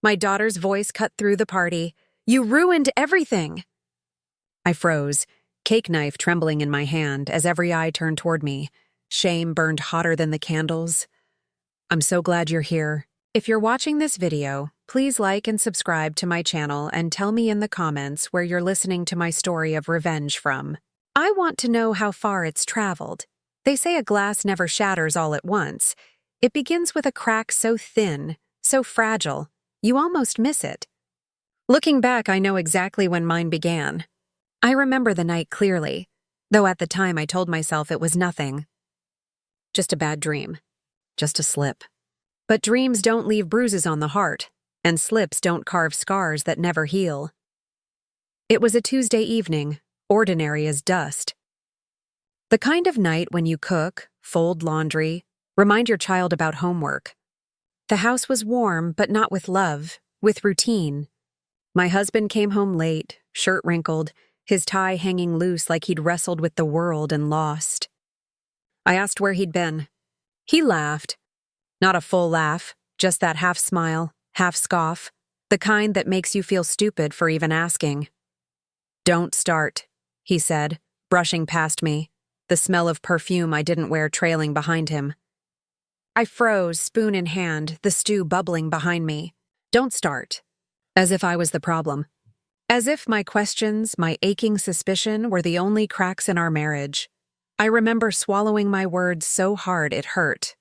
My daughter's voice cut through the party. "You ruined everything!" I froze, cake knife trembling in my hand as every eye turned toward me. Shame burned hotter than the candles. I'm so glad you're here. If you're watching this video, please like and subscribe to my channel and tell me in the comments where you're listening to my story of revenge from. I want to know how far it's traveled. They say a glass never shatters all at once. It begins with a crack so thin, so fragile, you almost miss it. Looking back, I know exactly when mine began. I remember the night clearly, though at the time I told myself it was nothing. Just a bad dream. Just a slip. But dreams don't leave bruises on the heart, and slips don't carve scars that never heal. It was a Tuesday evening, ordinary as dust. The kind of night when you cook, fold laundry, remind your child about homework. The house was warm, but not with love, with routine. My husband came home late, shirt wrinkled, his tie hanging loose like he'd wrestled with the world and lost. I asked where he'd been. He laughed. Not a full laugh, just that half smile, half scoff, the kind that makes you feel stupid for even asking. "Don't start," he said, brushing past me, the smell of perfume I didn't wear trailing behind him. I froze, spoon in hand, the stew bubbling behind me. Don't start. As if I was the problem. As if my questions, my aching suspicion were the only cracks in our marriage. I remember swallowing my words so hard it hurt.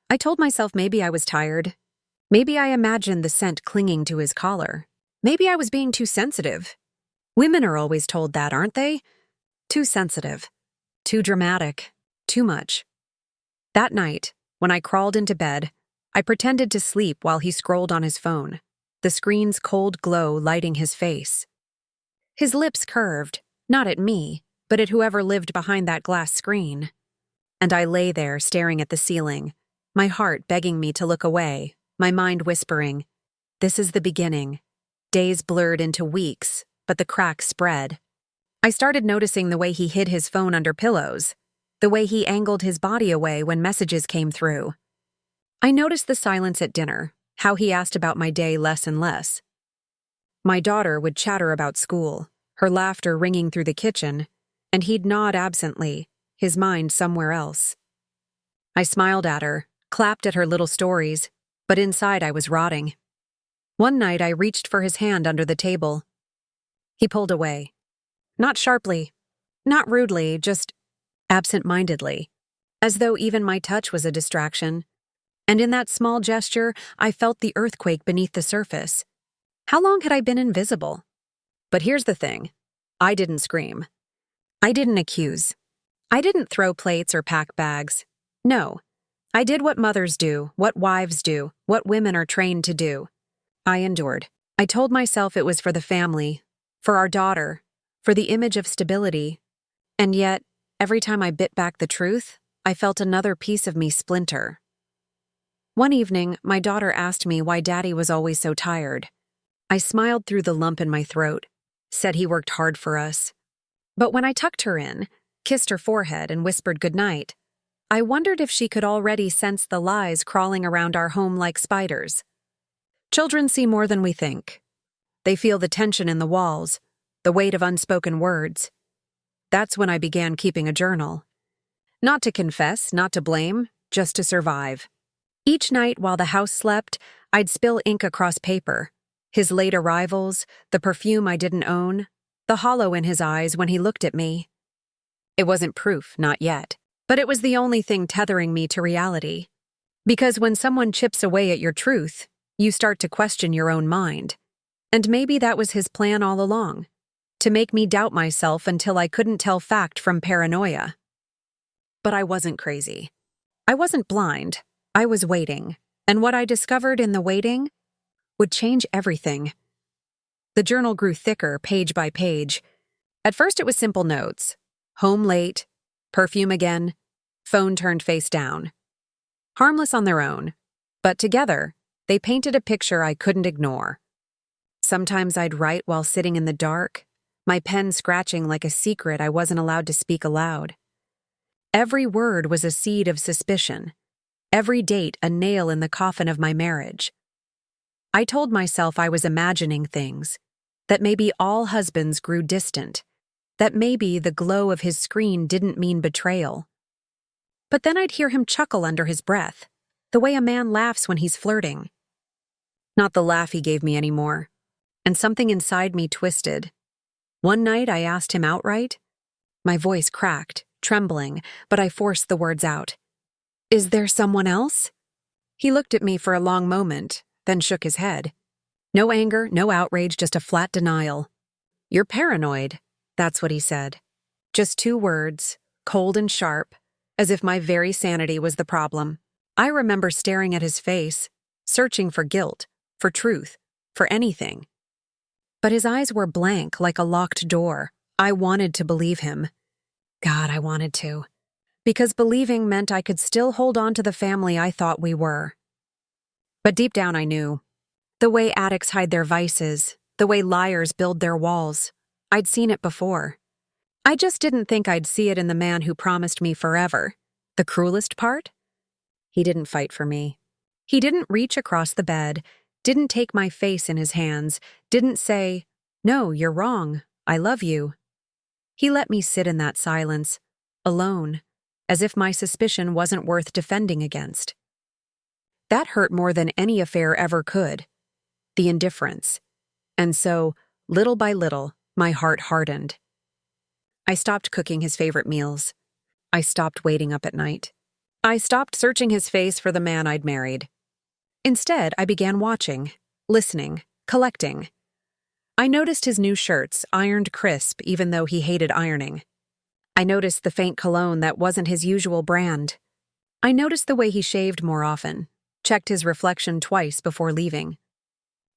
I told myself maybe I was tired. Maybe I imagined the scent clinging to his collar. Maybe I was being too sensitive. Women are always told that, aren't they? Too sensitive. Too dramatic. Too much. That night, when I crawled into bed, I pretended to sleep while he scrolled on his phone, the screen's cold glow lighting his face. His lips curved, not at me, but at whoever lived behind that glass screen. And I lay there staring at the ceiling, my heart begging me to look away, my mind whispering, "This is the beginning." Days blurred into weeks, but the cracks spread. I started noticing the way he hid his phone under pillows, the way he angled his body away when messages came through. I noticed the silence at dinner, how he asked about my day less and less. My daughter would chatter about school, her laughter ringing through the kitchen, and he'd nod absently, his mind somewhere else. I smiled at her, clapped at her little stories, but inside I was rotting. One night I reached for his hand under the table. He pulled away. Not sharply, not rudely, just absent-mindedly, as though even my touch was a distraction. And in that small gesture, I felt the earthquake beneath the surface. How long had I been invisible? But here's the thing. I didn't scream. I didn't accuse. I didn't throw plates or pack bags. No. I did what mothers do, what wives do, what women are trained to do. I endured. I told myself it was for the family, for our daughter, for the image of stability. And yet, every time I bit back the truth, I felt another piece of me splinter. One evening, my daughter asked me why Daddy was always so tired. I smiled through the lump in my throat, said he worked hard for us. But when I tucked her in, kissed her forehead, and whispered goodnight, I wondered if she could already sense the lies crawling around our home like spiders. Children see more than we think. They feel the tension in the walls, the weight of unspoken words. That's when I began keeping a journal. Not to confess, not to blame, just to survive. Each night while the house slept, I'd spill ink across paper. His late arrivals, the perfume I didn't own, the hollow in his eyes when he looked at me. It wasn't proof, not yet, but it was the only thing tethering me to reality. Because when someone chips away at your truth, you start to question your own mind. And maybe that was his plan all along, to make me doubt myself until I couldn't tell fact from paranoia. But I wasn't crazy. I wasn't blind. I was waiting, and what I discovered in the waiting would change everything. The journal grew thicker, page by page. At first it was simple notes. Home late, perfume again, phone turned face down. Harmless on their own, but together, they painted a picture I couldn't ignore. Sometimes I'd write while sitting in the dark, my pen scratching like a secret I wasn't allowed to speak aloud. Every word was a seed of suspicion. Every date a nail in the coffin of my marriage. I told myself I was imagining things, that maybe all husbands grew distant, that maybe the glow of his screen didn't mean betrayal. But then I'd hear him chuckle under his breath, the way a man laughs when he's flirting. Not the laugh he gave me anymore, and something inside me twisted. One night I asked him outright. My voice cracked, trembling, but I forced the words out. "Is there someone else?" He looked at me for a long moment, then shook his head. No anger, no outrage, just a flat denial. "You're paranoid," that's what he said. Just 2 words, cold and sharp, as if my very sanity was the problem. I remember staring at his face, searching for guilt, for truth, for anything. But his eyes were blank, like a locked door. I wanted to believe him. God, I wanted to. Because believing meant I could still hold on to the family I thought we were. But deep down I knew. The way addicts hide their vices, the way liars build their walls. I'd seen it before. I just didn't think I'd see it in the man who promised me forever. The cruelest part? He didn't fight for me. He didn't reach across the bed, didn't take my face in his hands, didn't say, "No, you're wrong. I love you." He let me sit in that silence, alone, as if my suspicion wasn't worth defending against. That hurt more than any affair ever could. The indifference. And so, little by little, my heart hardened. I stopped cooking his favorite meals. I stopped waiting up at night. I stopped searching his face for the man I'd married. Instead, I began watching, listening, collecting. I noticed his new shirts, ironed crisp even though he hated ironing. I noticed the faint cologne that wasn't his usual brand. I noticed the way he shaved more often, checked his reflection twice before leaving.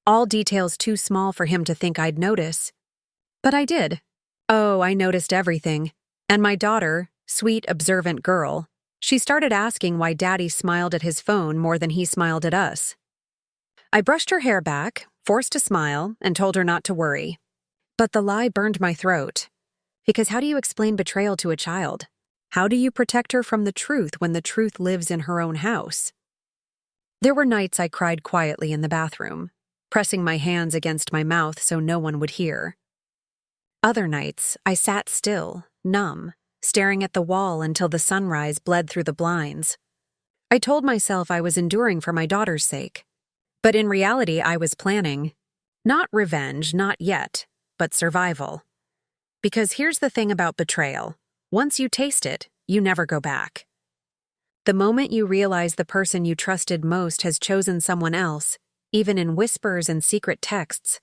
All details too small for him to think I'd notice. But I did. Oh, I noticed everything. And my daughter, sweet, observant girl, she started asking why Daddy smiled at his phone more than he smiled at us. I brushed her hair back, forced a smile, and told her not to worry. But the lie burned my throat. Because how do you explain betrayal to a child? How do you protect her from the truth when the truth lives in her own house? There were nights I cried quietly in the bathroom, pressing my hands against my mouth so no one would hear. Other nights, I sat still, numb, staring at the wall until the sunrise bled through the blinds. I told myself I was enduring for my daughter's sake. But in reality, I was planning, not revenge, not yet, but survival. Because here's the thing about betrayal. Once you taste it, you never go back. The moment you realize the person you trusted most has chosen someone else, even in whispers and secret texts,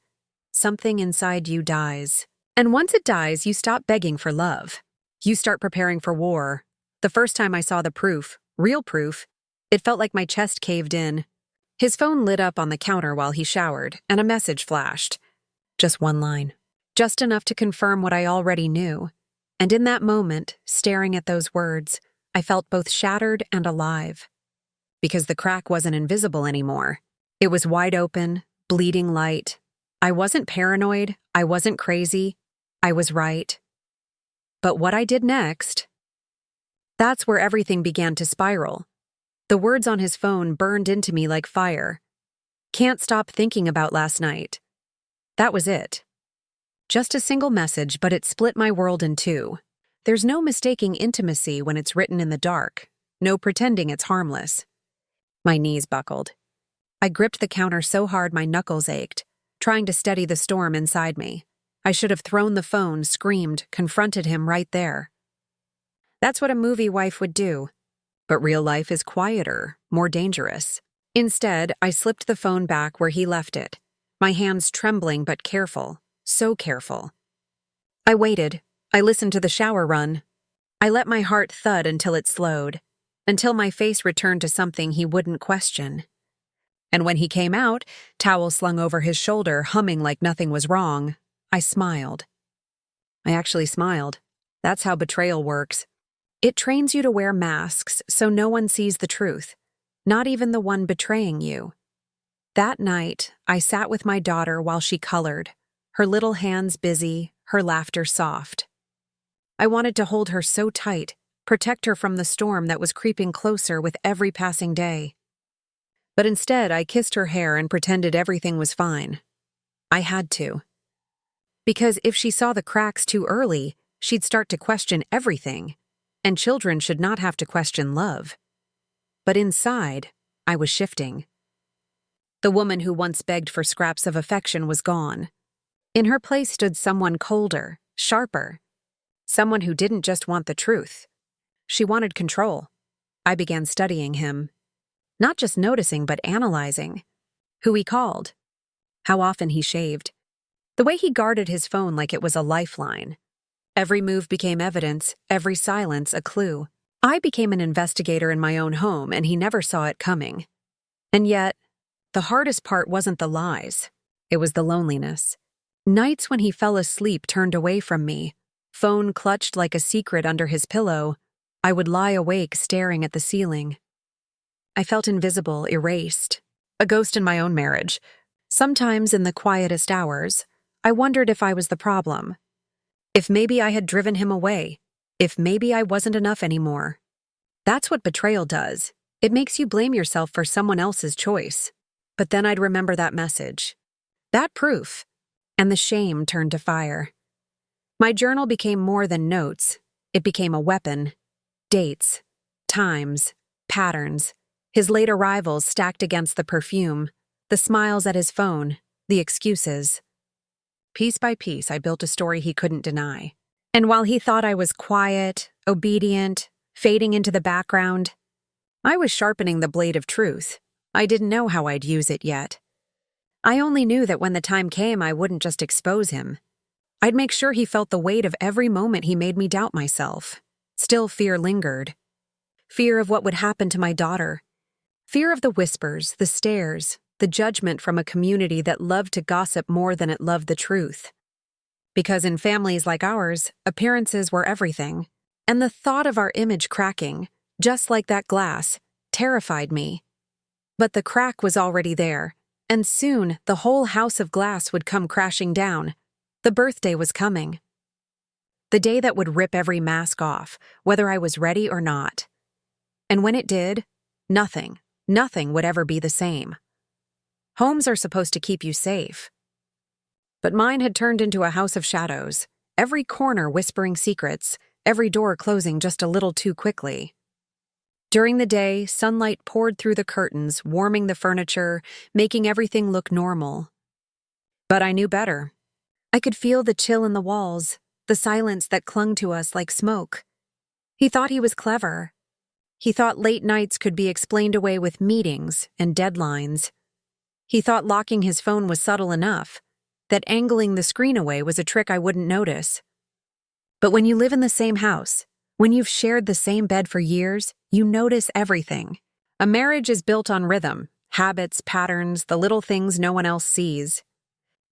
something inside you dies. And once it dies, you stop begging for love. You start preparing for war. The first time I saw the proof, real proof, it felt like my chest caved in. His phone lit up on the counter while he showered, and a message flashed. Just one line. Just enough to confirm what I already knew. And in that moment, staring at those words, I felt both shattered and alive. Because the crack wasn't invisible anymore. It was wide open, bleeding light. I wasn't paranoid. I wasn't crazy. I was right. But what I did next, that's where everything began to spiral. The words on his phone burned into me like fire. Can't stop thinking about last night. That was it. Just a single message, but it split my world in two. There's no mistaking intimacy when it's written in the dark, no pretending it's harmless. My knees buckled. I gripped the counter so hard my knuckles ached, trying to steady the storm inside me. I should have thrown the phone, screamed, confronted him right there. That's what a movie wife would do. But real life is quieter, more dangerous. Instead, I slipped the phone back where he left it, my hands trembling but careful, so careful. I waited. I listened to the shower run. I let my heart thud until it slowed, until my face returned to something he wouldn't question. And when he came out, towel slung over his shoulder, humming like nothing was wrong, I smiled. I actually smiled. That's how betrayal works. It trains you to wear masks so no one sees the truth, not even the one betraying you. That night, I sat with my daughter while she colored, her little hands busy, her laughter soft. I wanted to hold her so tight, protect her from the storm that was creeping closer with every passing day. But instead, I kissed her hair and pretended everything was fine. I had to. Because if she saw the cracks too early, she'd start to question everything, and children should not have to question love. But inside, I was shifting. The woman who once begged for scraps of affection was gone. In her place stood someone colder, sharper, someone who didn't just want the truth. She wanted control. I began studying him. Not just noticing, but analyzing. Who he called. How often he shaved. The way he guarded his phone like it was a lifeline. Every move became evidence, every silence a clue. I became an investigator in my own home, and he never saw it coming. And yet, the hardest part wasn't the lies. It was the loneliness. Nights when he fell asleep turned away from me, phone clutched like a secret under his pillow, I would lie awake staring at the ceiling. I felt invisible, erased, a ghost in my own marriage. Sometimes in the quietest hours, I wondered if I was the problem. If maybe I had driven him away. If maybe I wasn't enough anymore. That's what betrayal does. It makes you blame yourself for someone else's choice. But then I'd remember that message. That proof. And the shame turned to fire. My journal became more than notes. It became a weapon. Dates. Times. Patterns. His late arrivals stacked against the perfume. The smiles at his phone. The excuses. Piece by piece, I built a story he couldn't deny. And while he thought I was quiet, obedient, fading into the background, I was sharpening the blade of truth. I didn't know how I'd use it yet. I only knew that when the time came, I wouldn't just expose him. I'd make sure he felt the weight of every moment he made me doubt myself. Still, fear lingered. Fear of what would happen to my daughter. Fear of the whispers, the stares, the judgment from a community that loved to gossip more than it loved the truth. Because in families like ours, appearances were everything. And the thought of our image cracking, just like that glass, terrified me. But the crack was already there, and soon the whole house of glass would come crashing down. The birthday was coming. The day that would rip every mask off, whether I was ready or not. And when it did, nothing would ever be the same. Homes are supposed to keep you safe. But mine had turned into a house of shadows, every corner whispering secrets, every door closing just a little too quickly. During the day, sunlight poured through the curtains, warming the furniture, making everything look normal. But I knew better. I could feel the chill in the walls, the silence that clung to us like smoke. He thought he was clever. He thought late nights could be explained away with meetings and deadlines. He thought locking his phone was subtle enough, that angling the screen away was a trick I wouldn't notice. But when you live in the same house, when you've shared the same bed for years, you notice everything. A marriage is built on rhythm, habits, patterns, the little things no one else sees.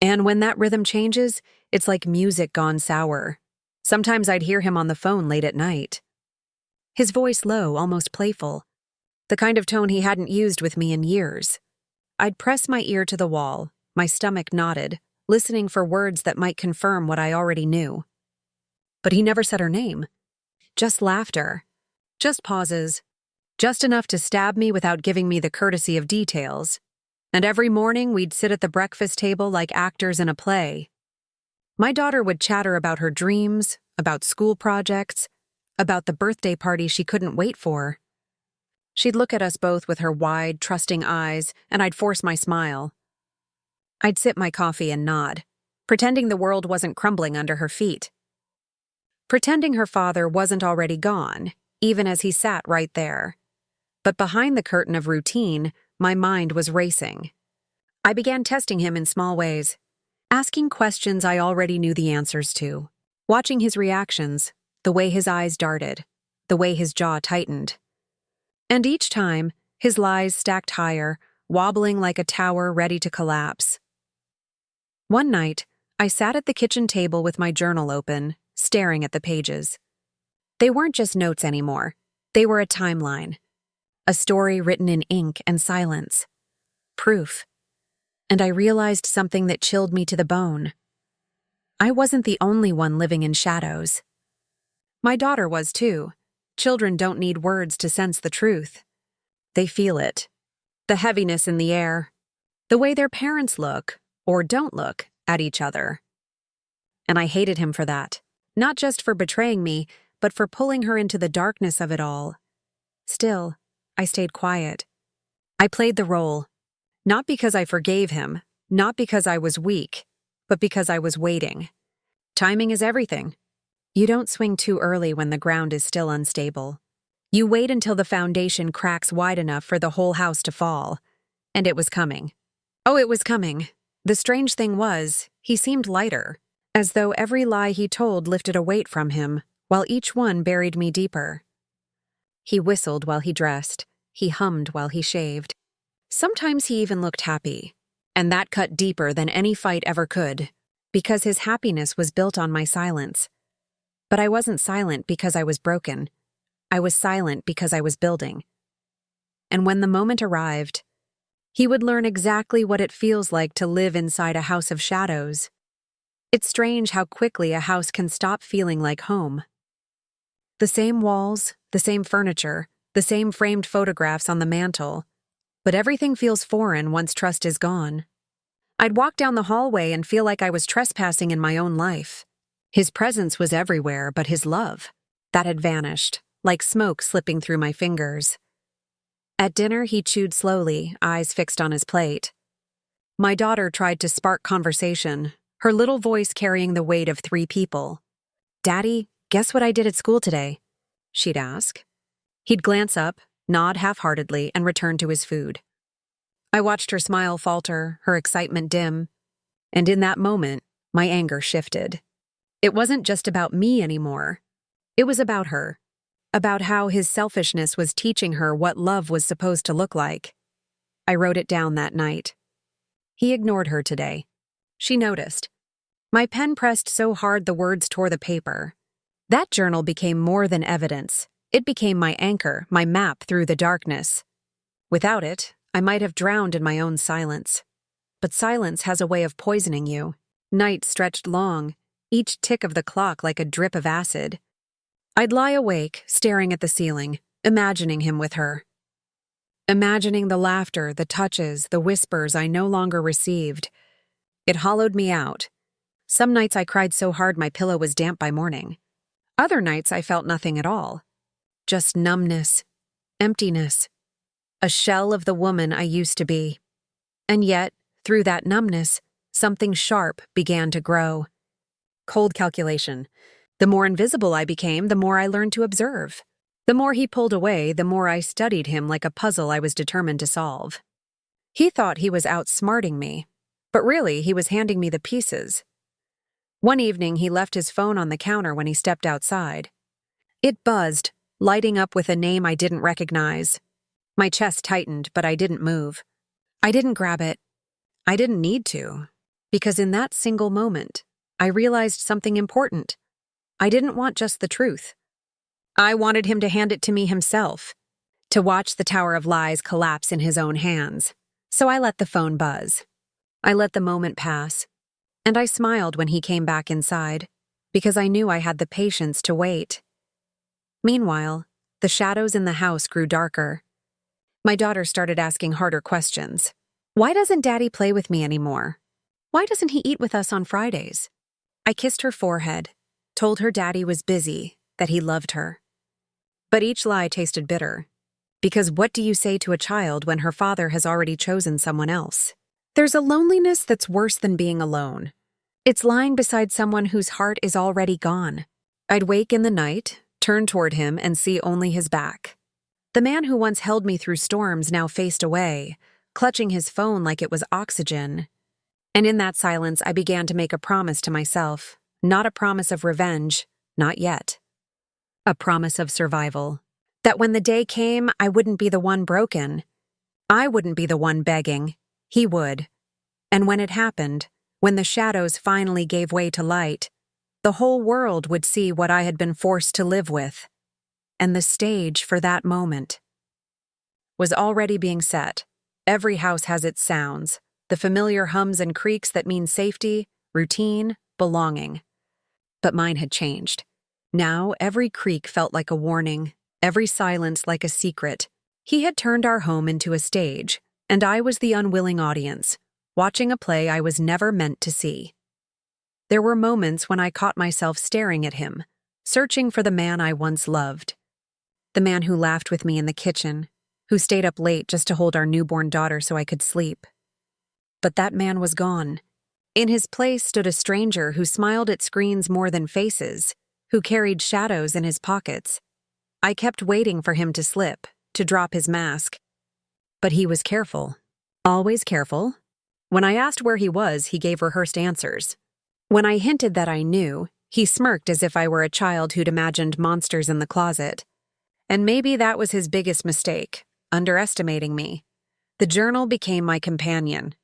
And when that rhythm changes, it's like music gone sour. Sometimes I'd hear him on the phone late at night. His voice low, almost playful. The kind of tone he hadn't used with me in years. I'd press my ear to the wall, my stomach knotted, listening for words that might confirm what I already knew. But he never said her name. Just laughter. Just pauses. Just enough to stab me without giving me the courtesy of details. And every morning we'd sit at the breakfast table like actors in a play. My daughter would chatter about her dreams, about school projects, about the birthday party she couldn't wait for. She'd look at us both with her wide, trusting eyes, and I'd force my smile. I'd sip my coffee and nod, pretending the world wasn't crumbling under her feet. Pretending her father wasn't already gone, even as he sat right there. But behind the curtain of routine, my mind was racing. I began testing him in small ways, asking questions I already knew the answers to, watching his reactions, the way his eyes darted, the way his jaw tightened. And each time, his lies stacked higher, wobbling like a tower ready to collapse. One night, I sat at the kitchen table with my journal open, staring at the pages. They weren't just notes anymore. They were a timeline. A story written in ink and silence. Proof. And I realized something that chilled me to the bone. I wasn't the only one living in shadows. My daughter was too. Children don't need words to sense the truth. They feel it. the heaviness in the air, the way their parents look, or don't look, at each other. And I hated him for that, not just for betraying me, but for pulling her into the darkness of it all. Still, I stayed quiet. I played the role, not because I forgave him, not because I was weak, but because I was waiting. Timing is everything. You don't swing too early when the ground is still unstable. You wait until the foundation cracks wide enough for the whole house to fall. And it was coming. Oh, it was coming. The strange thing was, he seemed lighter, as though every lie he told lifted a weight from him, while each one buried me deeper. He whistled while he dressed. He hummed while he shaved. Sometimes he even looked happy, and that cut deeper than any fight ever could, because his happiness was built on my silence. But I wasn't silent because I was broken. I was silent because I was building. And when the moment arrived, he would learn exactly what it feels like to live inside a house of shadows. It's strange how quickly a house can stop feeling like home. The same walls, the same furniture, the same framed photographs on the mantel, but everything feels foreign once trust is gone. I'd walk down the hallway and feel like I was trespassing in my own life. His presence was everywhere, but his love, that had vanished, like smoke slipping through my fingers. At dinner, he chewed slowly, eyes fixed on his plate. My daughter tried to spark conversation, her little voice carrying the weight of 3 people. "Daddy, guess what I did at school today?" she'd ask. He'd glance up, nod half-heartedly, and return to his food. I watched her smile falter, her excitement dim, and in that moment, my anger shifted. It wasn't just about me anymore. It was about her, about how his selfishness was teaching her what love was supposed to look like. I wrote it down that night. He ignored her today. She noticed. My pen pressed so hard the words tore the paper. That journal became more than evidence. It became my anchor, my map through the darkness. Without it, I might have drowned in my own silence. But silence has a way of poisoning you. Nights stretched long, each tick of the clock like a drip of acid. I'd lie awake, staring at the ceiling, imagining him with her. Imagining the laughter, the touches, the whispers I no longer received. It hollowed me out. Some nights I cried so hard my pillow was damp by morning. Other nights I felt nothing at all. Just numbness, emptiness. A shell of the woman I used to be. And yet, through that numbness, something sharp began to grow. Cold calculation. The more invisible I became, the more I learned to observe. The more he pulled away, the more I studied him like a puzzle I was determined to solve. He thought he was outsmarting me, but really he was handing me the pieces. One evening, he left his phone on the counter when he stepped outside. It buzzed, lighting up with a name I didn't recognize. My chest tightened, but I didn't move. I didn't grab it. I didn't need to, because in that single moment, I realized something important. I didn't want just the truth. I wanted him to hand it to me himself, to watch the tower of lies collapse in his own hands. So I let the phone buzz. I let the moment pass, and I smiled when he came back inside, because I knew I had the patience to wait. Meanwhile, the shadows in the house grew darker. My daughter started asking harder questions. Why doesn't Daddy play with me anymore? Why doesn't he eat with us on Fridays? I kissed her forehead, told her Daddy was busy, that he loved her. But each lie tasted bitter. Because what do you say to a child when her father has already chosen someone else? There's a loneliness that's worse than being alone. It's lying beside someone whose heart is already gone. I'd wake in the night, turn toward him, and see only his back. The man who once held me through storms now faced away, clutching his phone like it was oxygen. And in that silence, I began to make a promise to myself, not a promise of revenge, not yet. A promise of survival. That when the day came, I wouldn't be the one broken. I wouldn't be the one begging. He would. And when it happened, when the shadows finally gave way to light, the whole world would see what I had been forced to live with. And the stage for that moment was already being set. Every house has its sounds, the familiar hums and creaks that mean safety, routine, belonging. But mine had changed. Now every creak felt like a warning, every silence like a secret. He had turned our home into a stage, and I was the unwilling audience, watching a play I was never meant to see. There were moments when I caught myself staring at him, searching for the man I once loved. The man who laughed with me in the kitchen, who stayed up late just to hold our newborn daughter so I could sleep. But that man was gone. In his place stood a stranger who smiled at screens more than faces, who carried shadows in his pockets. I kept waiting for him to slip, to drop his mask. But he was careful. Always careful. When I asked where he was, he gave rehearsed answers. When I hinted that I knew, he smirked as if I were a child who'd imagined monsters in the closet. And maybe that was his biggest mistake, underestimating me. The journal became my companion.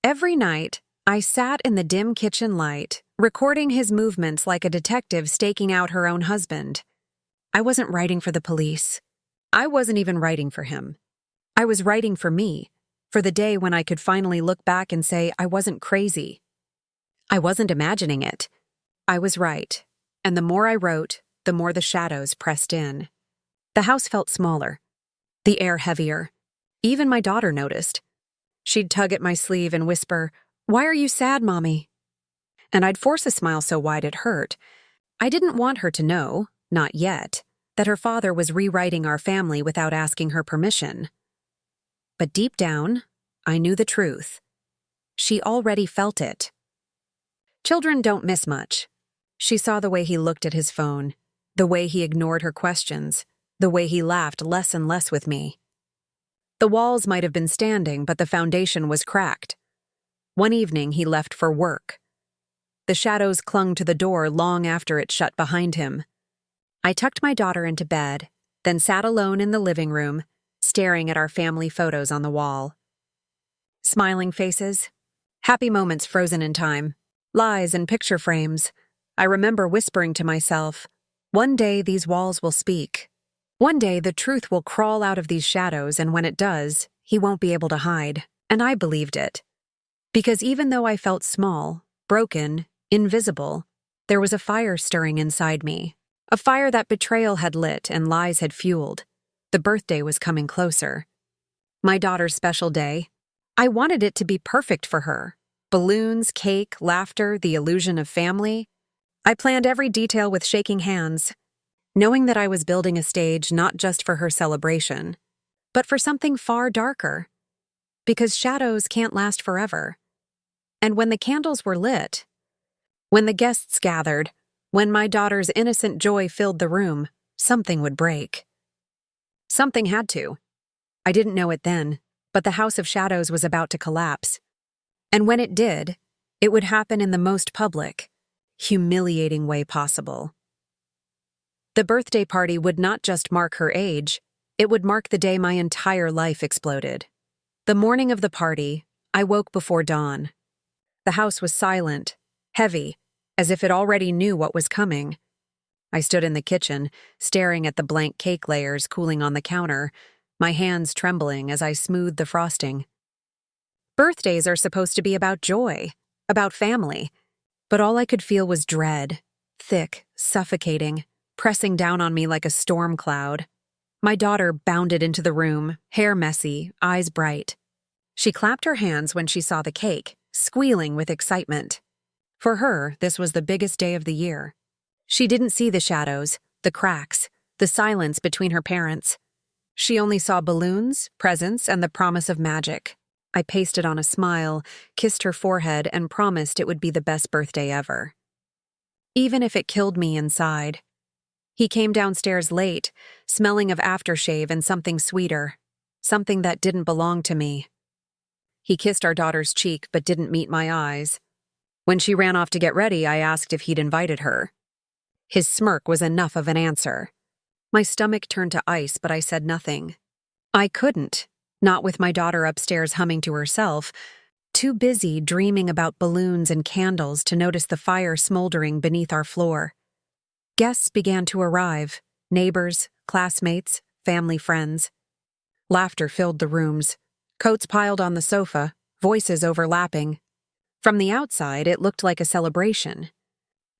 Every night, I sat in the dim kitchen light, recording his movements like a detective staking out her own husband. I wasn't writing for the police. I wasn't even writing for him. I was writing for me, for the day when I could finally look back and say I wasn't crazy. I wasn't imagining it. I was right, and the more I wrote, the more the shadows pressed in. The house felt smaller, the air heavier. Even my daughter noticed. She'd tug at my sleeve and whisper, "Why are you sad, Mommy?" And I'd force a smile so wide it hurt. I didn't want her to know, not yet, that her father was rewriting our family without asking her permission. But deep down, I knew the truth. She already felt it. Children don't miss much. She saw the way he looked at his phone, the way he ignored her questions, the way he laughed less and less with me. The walls might have been standing, but the foundation was cracked. One evening, he left for work. The shadows clung to the door long after it shut behind him. I tucked my daughter into bed, then sat alone in the living room, staring at our family photos on the wall. Smiling faces, happy moments frozen in time, lies and picture frames. I remember whispering to myself, one day these walls will speak. One day the truth will crawl out of these shadows, and when it does, he won't be able to hide. And I believed it. Because even though I felt small, broken, invisible, there was a fire stirring inside me. A fire that betrayal had lit and lies had fueled. The birthday was coming closer. My daughter's special day. I wanted it to be perfect for her. Balloons, cake, laughter, the illusion of family. I planned every detail with shaking hands, knowing that I was building a stage not just for her celebration, but for something far darker. Because shadows can't last forever. And when the candles were lit, when the guests gathered, when my daughter's innocent joy filled the room, something would break. Something had to. I didn't know it then, but the house of shadows was about to collapse. And when it did, it would happen in the most public, humiliating way possible. The birthday party would not just mark her age, it would mark the day my entire life exploded. The morning of the party, I woke before dawn. The house was silent, heavy, as if it already knew what was coming. I stood in the kitchen, staring at the blank cake layers cooling on the counter, my hands trembling as I smoothed the frosting. Birthdays are supposed to be about joy, about family, but all I could feel was dread, thick, suffocating, pressing down on me like a storm cloud. My daughter bounded into the room, hair messy, eyes bright. She clapped her hands when she saw the cake, squealing with excitement. For her, this was the biggest day of the year. She didn't see the shadows, the cracks, the silence between her parents. She only saw balloons, presents, and the promise of magic. I pasted on a smile, kissed her forehead, and promised it would be the best birthday ever. Even if it killed me inside. He came downstairs late, smelling of aftershave and something sweeter, something that didn't belong to me. He kissed our daughter's cheek but didn't meet my eyes. When she ran off to get ready, I asked if he'd invited her. His smirk was enough of an answer. My stomach turned to ice, but I said nothing. I couldn't, not with my daughter upstairs humming to herself, too busy dreaming about balloons and candles to notice the fire smoldering beneath our floor. Guests began to arrive, neighbors, classmates, family friends. Laughter filled the rooms, coats piled on the sofa, voices overlapping. From the outside, it looked like a celebration.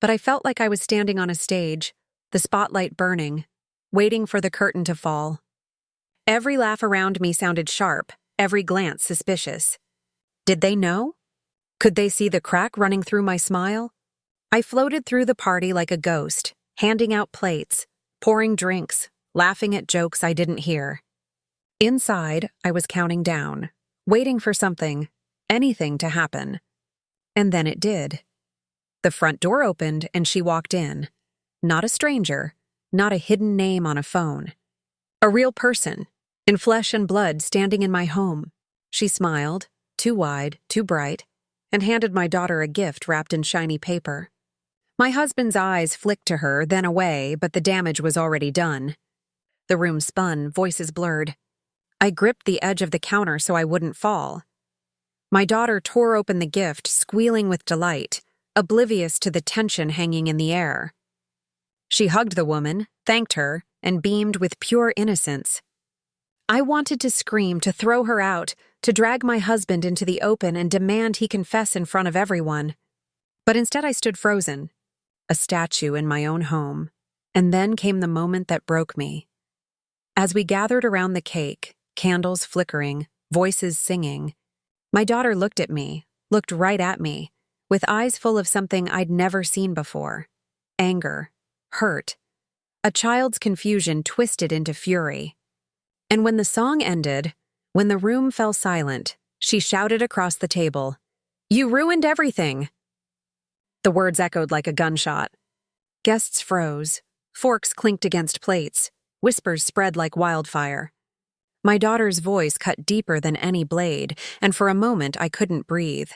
But I felt like I was standing on a stage, the spotlight burning, waiting for the curtain to fall. Every laugh around me sounded sharp, every glance suspicious. Did they know? Could they see the crack running through my smile? I floated through the party like a ghost, handing out plates, pouring drinks, laughing at jokes I didn't hear. Inside, I was counting down, waiting for something, anything to happen. And then it did. The front door opened and she walked in. Not a stranger, not a hidden name on a phone. A real person, in flesh and blood, standing in my home. She smiled, too wide, too bright, and handed my daughter a gift wrapped in shiny paper. My husband's eyes flicked to her, then away, but the damage was already done. The room spun, voices blurred. I gripped the edge of the counter so I wouldn't fall. My daughter tore open the gift, squealing with delight, oblivious to the tension hanging in the air. She hugged the woman, thanked her, and beamed with pure innocence. I wanted to scream, to throw her out, to drag my husband into the open and demand he confess in front of everyone. But instead I stood frozen, a statue in my own home. And then came the moment that broke me. As we gathered around the cake, candles flickering, voices singing, my daughter looked at me, looked right at me, with eyes full of something I'd never seen before. Anger, hurt, a child's confusion twisted into fury. And when the song ended, when the room fell silent, she shouted across the table, "You ruined everything!" The words echoed like a gunshot. Guests froze, forks clinked against plates, whispers spread like wildfire. My daughter's voice cut deeper than any blade, and for a moment I couldn't breathe.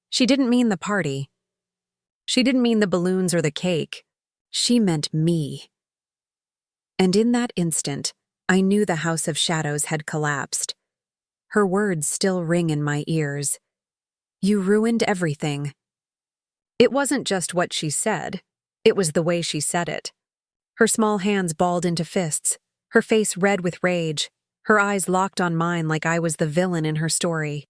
She didn't mean the party. She didn't mean the balloons or the cake. She meant me. And in that instant, I knew the house of shadows had collapsed. Her words still ring in my ears. You ruined everything. It wasn't just what she said, it was the way she said it. Her small hands balled into fists, her face red with rage, her eyes locked on mine like I was the villain in her story.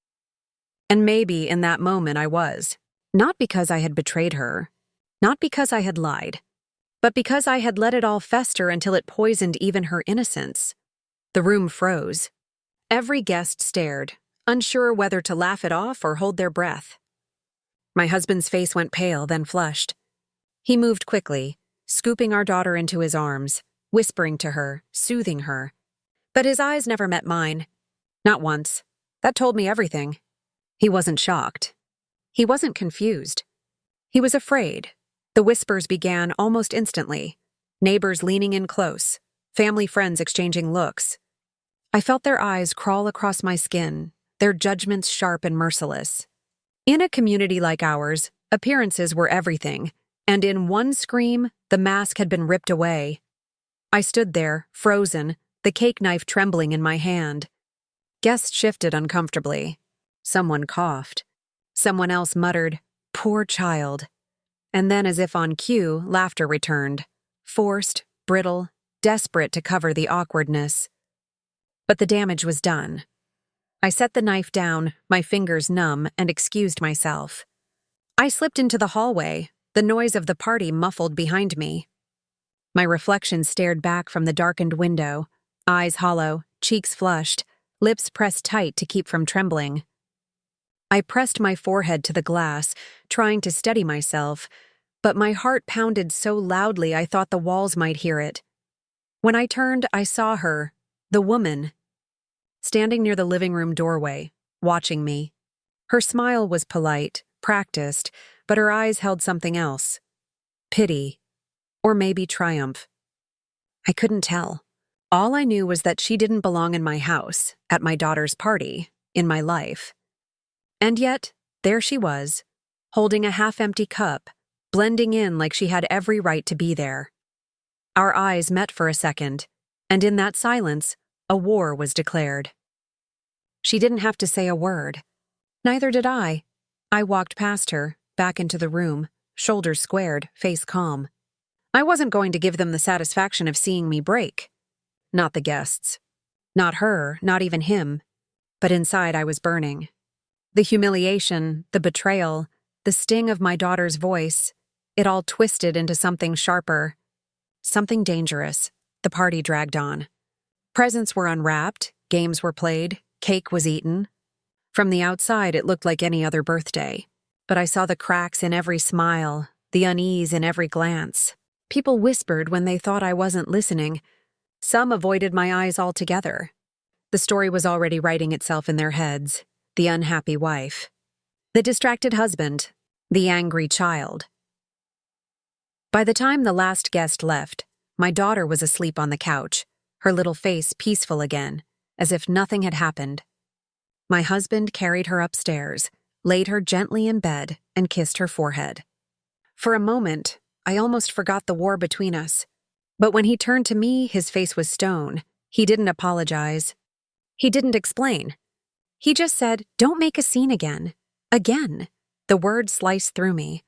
And maybe in that moment I was. Not because I had betrayed her, not because I had lied, but because I had let it all fester until it poisoned even her innocence. The room froze. Every guest stared, unsure whether to laugh it off or hold their breath. My husband's face went pale, then flushed. He moved quickly, scooping our daughter into his arms, whispering to her, soothing her. But his eyes never met mine. Not once. That told me everything. He wasn't shocked. He wasn't confused. He was afraid. The whispers began almost instantly. Neighbors leaning in close, family friends exchanging looks. I felt their eyes crawl across my skin, their judgments sharp and merciless. In a community like ours, appearances were everything, and in one scream, the mask had been ripped away. I stood there, frozen, the cake knife trembling in my hand. Guests shifted uncomfortably. Someone coughed. Someone else muttered, "Poor child." And then, as if on cue, laughter returned. Forced, brittle, desperate to cover the awkwardness. But the damage was done. I set the knife down, my fingers numb, and excused myself. I slipped into the hallway, the noise of the party muffled behind me. My reflection stared back from the darkened window, eyes hollow, cheeks flushed, lips pressed tight to keep from trembling. I pressed my forehead to the glass, trying to steady myself, but my heart pounded so loudly I thought the walls might hear it. When I turned, I saw her, the woman, standing near the living room doorway, watching me. Her smile was polite, practiced, but her eyes held something else. Pity, or maybe triumph. I couldn't tell. All I knew was that she didn't belong in my house, at my daughter's party, in my life. And yet, there she was, holding a half-empty cup, blending in like she had every right to be there. Our eyes met for a second, and in that silence, a war was declared. She didn't have to say a word. Neither did I. I walked past her, back into the room, shoulders squared, face calm. I wasn't going to give them the satisfaction of seeing me break. Not the guests. Not her, not even him. But inside I was burning. The humiliation, the betrayal, the sting of my daughter's voice, it all twisted into something sharper. Something dangerous. The party dragged on. Presents were unwrapped, games were played, Cake was eaten. From the outside, it looked like any other birthday. But I saw the cracks in every smile, the unease in every glance. People whispered when they thought I wasn't listening. Some avoided my eyes altogether. The story was already writing itself in their heads. The unhappy wife. The distracted husband. The angry child. By the time the last guest left, my daughter was asleep on the couch, her little face peaceful again, as if nothing had happened. My husband carried her upstairs, laid her gently in bed, and kissed her forehead. For a moment, I almost forgot the war between us. But when he turned to me, his face was stone. He didn't apologize. He didn't explain. He just said, "Don't make a scene again." Again. The word sliced through me.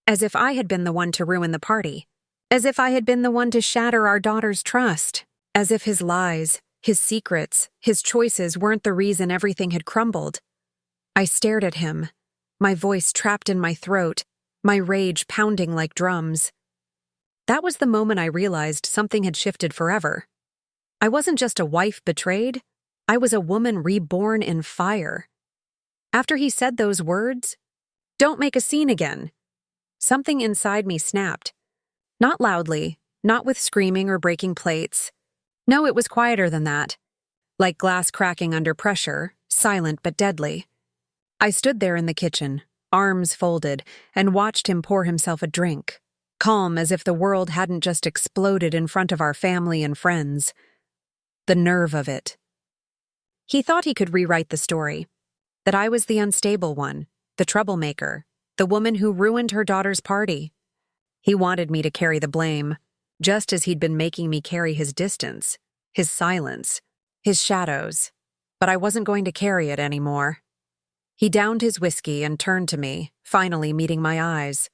As if I had been the one to ruin the party. As if I had been the one to shatter our daughter's trust. As if his lies, his secrets, his choices weren't the reason everything had crumbled. I stared at him, my voice trapped in my throat, my rage pounding like drums. That was the moment I realized something had shifted forever. I wasn't just a wife betrayed, I was a woman reborn in fire. After he said those words, "Don't make a scene again," something inside me snapped. Not loudly, not with screaming or breaking plates. No, it was quieter than that. Like glass cracking under pressure, silent but deadly. I stood there in the kitchen, arms folded, and watched him pour himself a drink, calm as if the world hadn't just exploded in front of our family and friends. The nerve of it. He thought he could rewrite the story. That I was the unstable one, the troublemaker, the woman who ruined her daughter's party. He wanted me to carry the blame, just as he'd been making me carry his distance, his silence, his shadows. But I wasn't going to carry it anymore. He downed his whiskey and turned to me, finally meeting my eyes.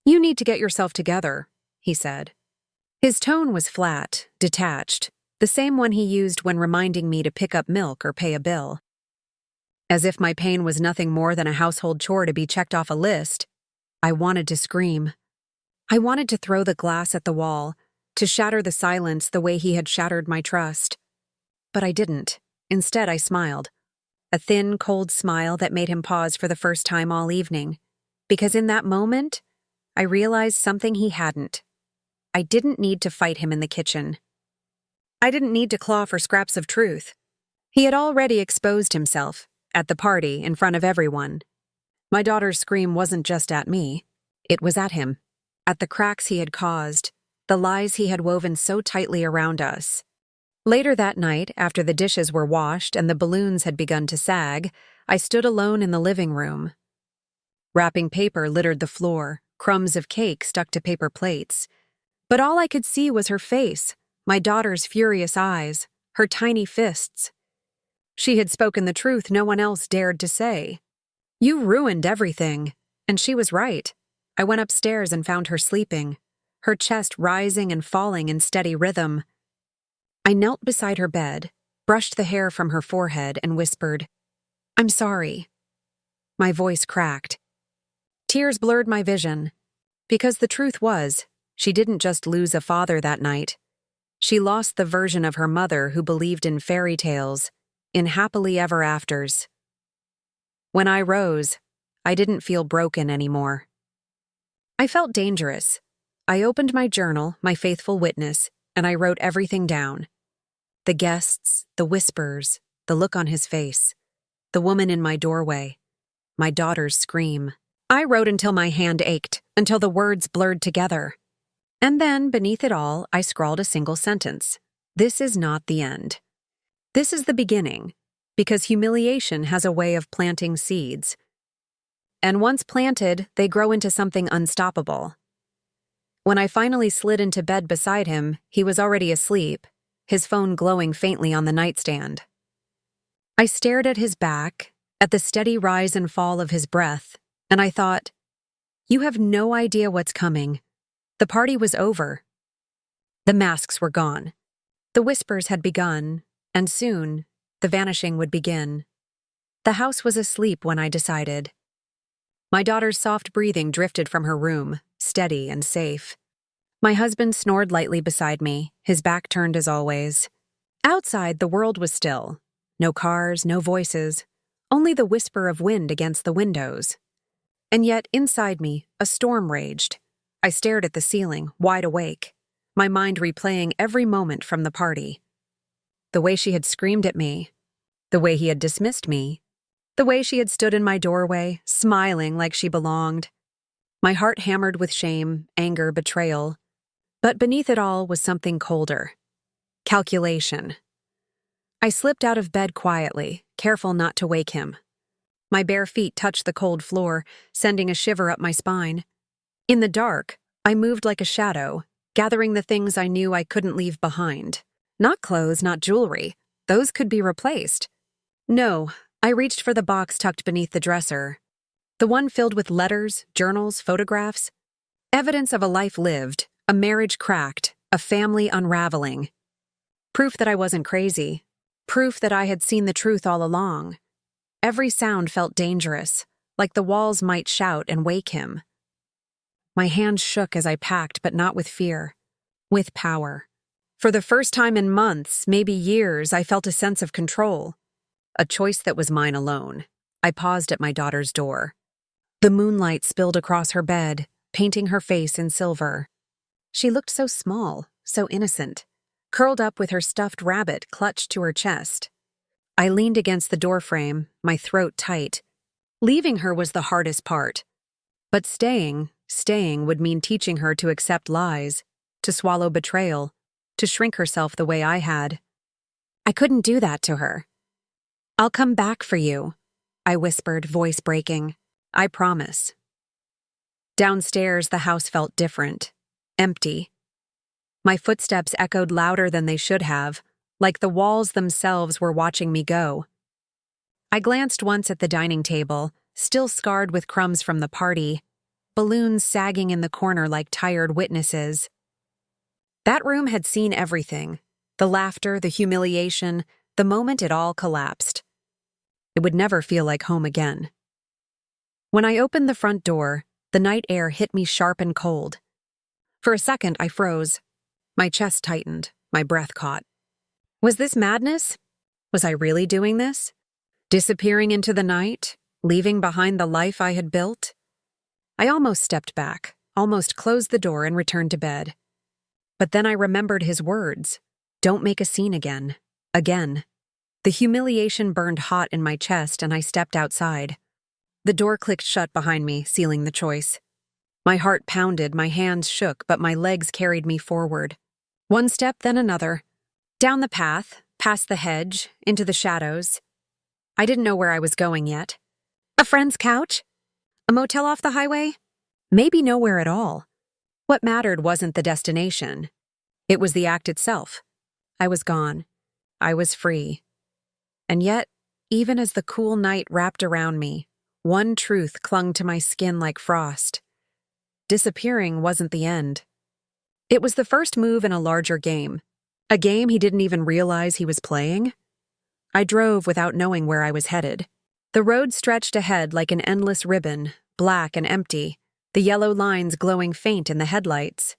"You need to get yourself together," he said. His tone was flat, detached, the same one he used when reminding me to pick up milk or pay a bill. As if my pain was nothing more than a household chore to be checked off a list, I wanted to scream. I wanted to throw the glass at the wall, to shatter the silence the way he had shattered my trust. But I didn't. Instead, I smiled. A thin, cold smile that made him pause for the first time all evening. Because in that moment, I realized something he hadn't. I didn't need to fight him in the kitchen. I didn't need to claw for scraps of truth. He had already exposed himself, at the party, in front of everyone. My daughter's scream wasn't just at me. It was at him. At the cracks he had caused, the lies he had woven so tightly around us. Later that night, after the dishes were washed and the balloons had begun to sag, I stood alone in the living room. Wrapping paper littered the floor, crumbs of cake stuck to paper plates. But all I could see was her face, my daughter's furious eyes, her tiny fists. She had spoken the truth no one else dared to say. "You ruined everything." And she was right. I went upstairs and found her sleeping, her chest rising and falling in steady rhythm. I knelt beside her bed, brushed the hair from her forehead, and whispered, "I'm sorry." My voice cracked. Tears blurred my vision. Because the truth was, she didn't just lose a father that night. She lost the version of her mother who believed in fairy tales, in happily ever afters. When I rose, I didn't feel broken anymore. I felt dangerous. I opened my journal, my faithful witness, and I wrote everything down. The guests, the whispers, the look on his face, the woman in my doorway, my daughter's scream. I wrote until my hand ached, until the words blurred together. And then, beneath it all, I scrawled a single sentence. This is not the end. This is the beginning, because humiliation has a way of planting seeds. And once planted, they grow into something unstoppable. When I finally slid into bed beside him, he was already asleep, his phone glowing faintly on the nightstand. I stared at his back, at the steady rise and fall of his breath, and I thought, you have no idea what's coming. The party was over. The masks were gone. The whispers had begun, and soon, the vanishing would begin. The house was asleep when I decided. My daughter's soft breathing drifted from her room, steady and safe. My husband snored lightly beside me, his back turned as always. Outside, the world was still. No cars, no voices, only the whisper of wind against the windows. And yet, inside me, a storm raged. I stared at the ceiling, wide awake, my mind replaying every moment from the party. The way she had screamed at me, the way he had dismissed me, the way she had stood in my doorway, smiling like she belonged. My heart hammered with shame, anger, betrayal. But beneath it all was something colder. Calculation. I slipped out of bed quietly, careful not to wake him. My bare feet touched the cold floor, sending a shiver up my spine. In the dark, I moved like a shadow, gathering the things I knew I couldn't leave behind. Not clothes, not jewelry. Those could be replaced. No, I reached for the box tucked beneath the dresser. The one filled with letters, journals, photographs. Evidence of a life lived, a marriage cracked, a family unraveling. Proof that I wasn't crazy. Proof that I had seen the truth all along. Every sound felt dangerous, like the walls might shout and wake him. My hands shook as I packed, but not with fear, with power. For the first time in months, maybe years, I felt a sense of control. A choice that was mine alone. I paused at my daughter's door. The moonlight spilled across her bed, painting her face in silver. She looked so small, so innocent, curled up with her stuffed rabbit clutched to her chest. I leaned against the doorframe, my throat tight. Leaving her was the hardest part. But staying would mean teaching her to accept lies, to swallow betrayal, to shrink herself the way I had. I couldn't do that to her. "I'll come back for you," I whispered, voice breaking. "I promise." Downstairs, the house felt different, empty. My footsteps echoed louder than they should have, like the walls themselves were watching me go. I glanced once at the dining table, still scarred with crumbs from the party, balloons sagging in the corner like tired witnesses. That room had seen everything, the laughter, the humiliation, the moment it all collapsed. It would never feel like home again. When I opened the front door, the night air hit me sharp and cold. For a second, I froze. My chest tightened, my breath caught. Was this madness? Was I really doing this? Disappearing into the night, leaving behind the life I had built? I almost stepped back, almost closed the door and returned to bed. But then I remembered his words. Don't make a scene again. Again. The humiliation burned hot in my chest and I stepped outside. The door clicked shut behind me, sealing the choice. My heart pounded, my hands shook, but my legs carried me forward. One step, then another. Down the path, past the hedge, into the shadows. I didn't know where I was going yet. A friend's couch? A motel off the highway? Maybe nowhere at all. What mattered wasn't the destination. It was the act itself. I was gone. I was free. And yet, even as the cool night wrapped around me, one truth clung to my skin like frost. Disappearing wasn't the end. It was the first move in a larger game. A game he didn't even realize he was playing. I drove without knowing where I was headed. The road stretched ahead like an endless ribbon, black and empty, the yellow lines glowing faint in the headlights.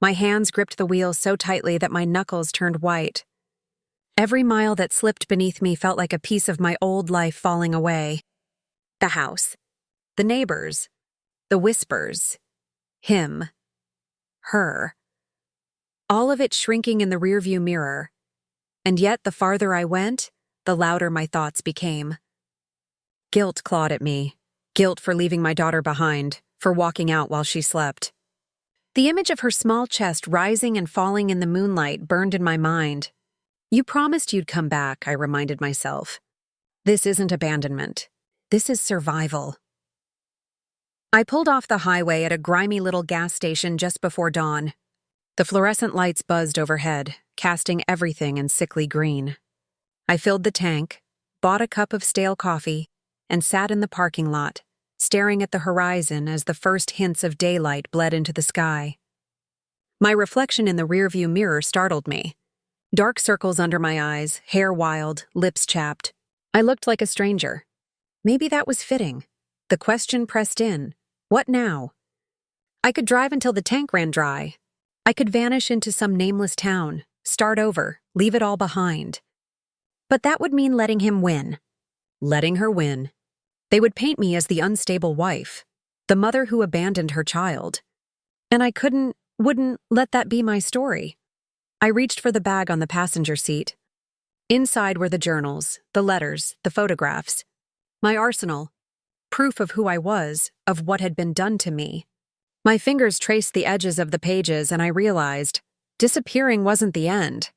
My hands gripped the wheel so tightly that my knuckles turned white. Every mile that slipped beneath me felt like a piece of my old life falling away. The house, the neighbors, the whispers, him, her. All of it shrinking in the rearview mirror. And yet, the farther I went, the louder my thoughts became. Guilt clawed at me. Guilt for leaving my daughter behind, for walking out while she slept. The image of her small chest rising and falling in the moonlight burned in my mind. You promised you'd come back, I reminded myself. This isn't abandonment. This is survival. I pulled off the highway at a grimy little gas station just before dawn. The fluorescent lights buzzed overhead, casting everything in sickly green. I filled the tank, bought a cup of stale coffee, and sat in the parking lot, staring at the horizon as the first hints of daylight bled into the sky. My reflection in the rearview mirror startled me. Dark circles under my eyes, hair wild, lips chapped. I looked like a stranger. Maybe that was fitting. The question pressed in. What now? I could drive until the tank ran dry. I could vanish into some nameless town, start over, leave it all behind. But that would mean letting him win. Letting her win. They would paint me as the unstable wife, the mother who abandoned her child. And I wouldn't let that be my story. I reached for the bag on the passenger seat. Inside were the journals, the letters, the photographs. My arsenal. Proof of who I was, of what had been done to me. My fingers traced the edges of the pages and I realized disappearing wasn't the end.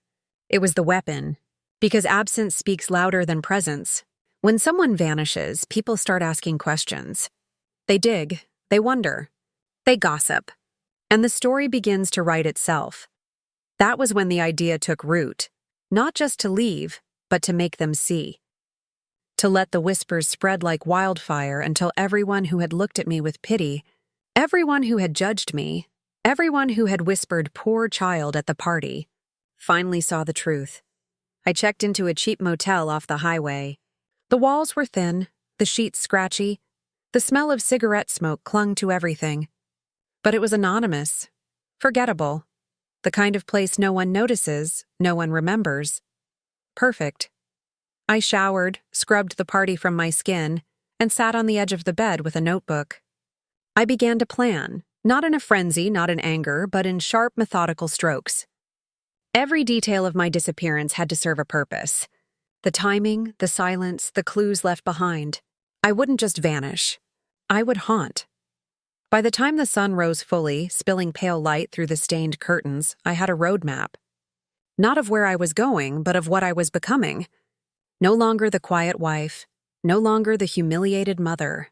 It was the weapon. Because absence speaks louder than presence. When someone vanishes, people start asking questions. They dig, they wonder, they gossip. And the story begins to write itself. That was when the idea took root, not just to leave, but to make them see. To let the whispers spread like wildfire until everyone who had looked at me with pity, everyone who had judged me, everyone who had whispered "poor child" at the party, finally saw the truth. I checked into a cheap motel off the highway. The walls were thin, the sheets scratchy, the smell of cigarette smoke clung to everything. But it was anonymous, forgettable, the kind of place no one notices, no one remembers. Perfect. I showered, scrubbed the party from my skin, and sat on the edge of the bed with a notebook. I began to plan, not in a frenzy, not in anger, but in sharp, methodical strokes. Every detail of my disappearance had to serve a purpose. The timing, the silence, the clues left behind. I wouldn't just vanish. I would haunt. By the time the sun rose fully, spilling pale light through the stained curtains, I had a roadmap. Not of where I was going, but of what I was becoming. No longer the quiet wife, no longer the humiliated mother.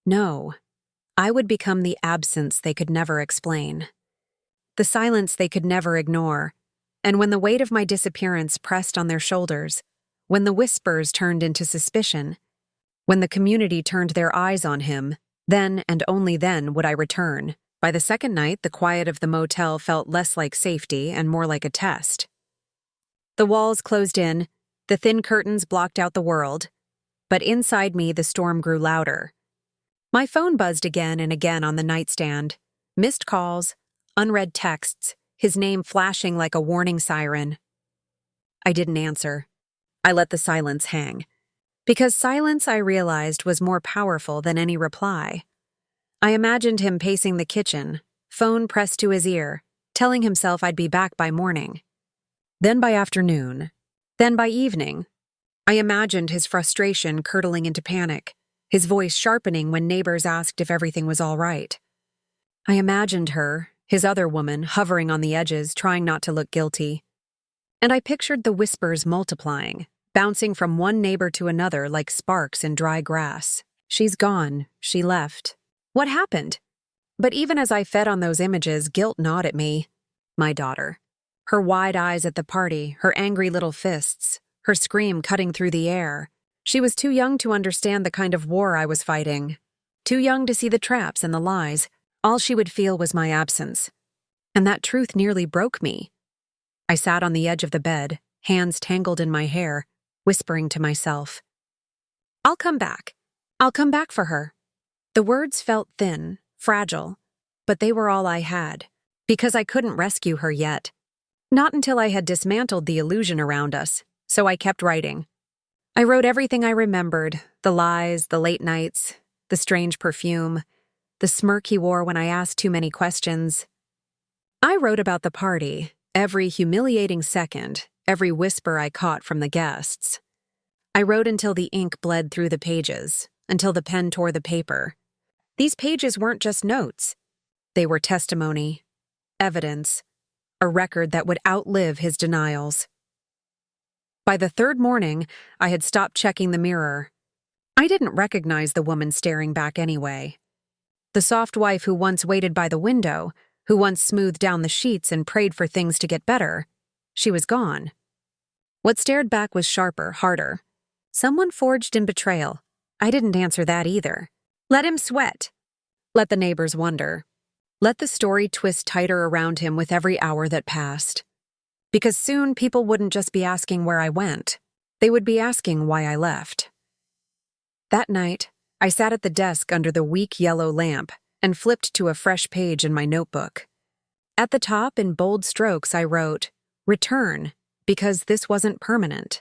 No, I would become the absence they could never explain. The silence they could never ignore. And when the weight of my disappearance pressed on their shoulders, when the whispers turned into suspicion, when the community turned their eyes on him, then and only then would I return. By the second night, the quiet of the motel felt less like safety and more like a test. The walls closed in, the thin curtains blocked out the world, but inside me the storm grew louder. My phone buzzed again and again on the nightstand. Missed calls, unread texts, his name flashing like a warning siren. I didn't answer. I let the silence hang. Because silence, I realized, was more powerful than any reply. I imagined him pacing the kitchen, phone pressed to his ear, telling himself I'd be back by morning. Then by afternoon. Then by evening. I imagined his frustration curdling into panic, his voice sharpening when neighbors asked if everything was all right. I imagined her, his other woman, hovering on the edges, trying not to look guilty. And I pictured the whispers multiplying, bouncing from one neighbor to another like sparks in dry grass. She's gone, she left. What happened? But even as I fed on those images, guilt gnawed at me. My daughter. Her wide eyes at the party, her angry little fists, her scream cutting through the air. She was too young to understand the kind of war I was fighting. Too young to see the traps and the lies. All she would feel was my absence. And that truth nearly broke me. I sat on the edge of the bed, hands tangled in my hair, whispering to myself, "I'll come back. I'll come back for her." The words felt thin, fragile, but they were all I had, because I couldn't rescue her yet. Not until I had dismantled the illusion around us, so I kept writing. I wrote everything I remembered, the lies, the late nights, the strange perfume, the smirk he wore when I asked too many questions. I wrote about the party, every humiliating second, every whisper I caught from the guests. I wrote until the ink bled through the pages, until the pen tore the paper. These pages weren't just notes. They were testimony, evidence, a record that would outlive his denials. By the third morning, I had stopped checking the mirror. I didn't recognize the woman staring back anyway. The soft wife who once waited by the window, who once smoothed down the sheets and prayed for things to get better, she was gone. What stared back was sharper, harder. Someone forged in betrayal. I didn't answer that either. Let him sweat. Let the neighbors wonder. Let the story twist tighter around him with every hour that passed. Because soon people wouldn't just be asking where I went. They would be asking why I left. That night, I sat at the desk under the weak yellow lamp and flipped to a fresh page in my notebook. At the top, in bold strokes, I wrote, "Return, because this wasn't permanent."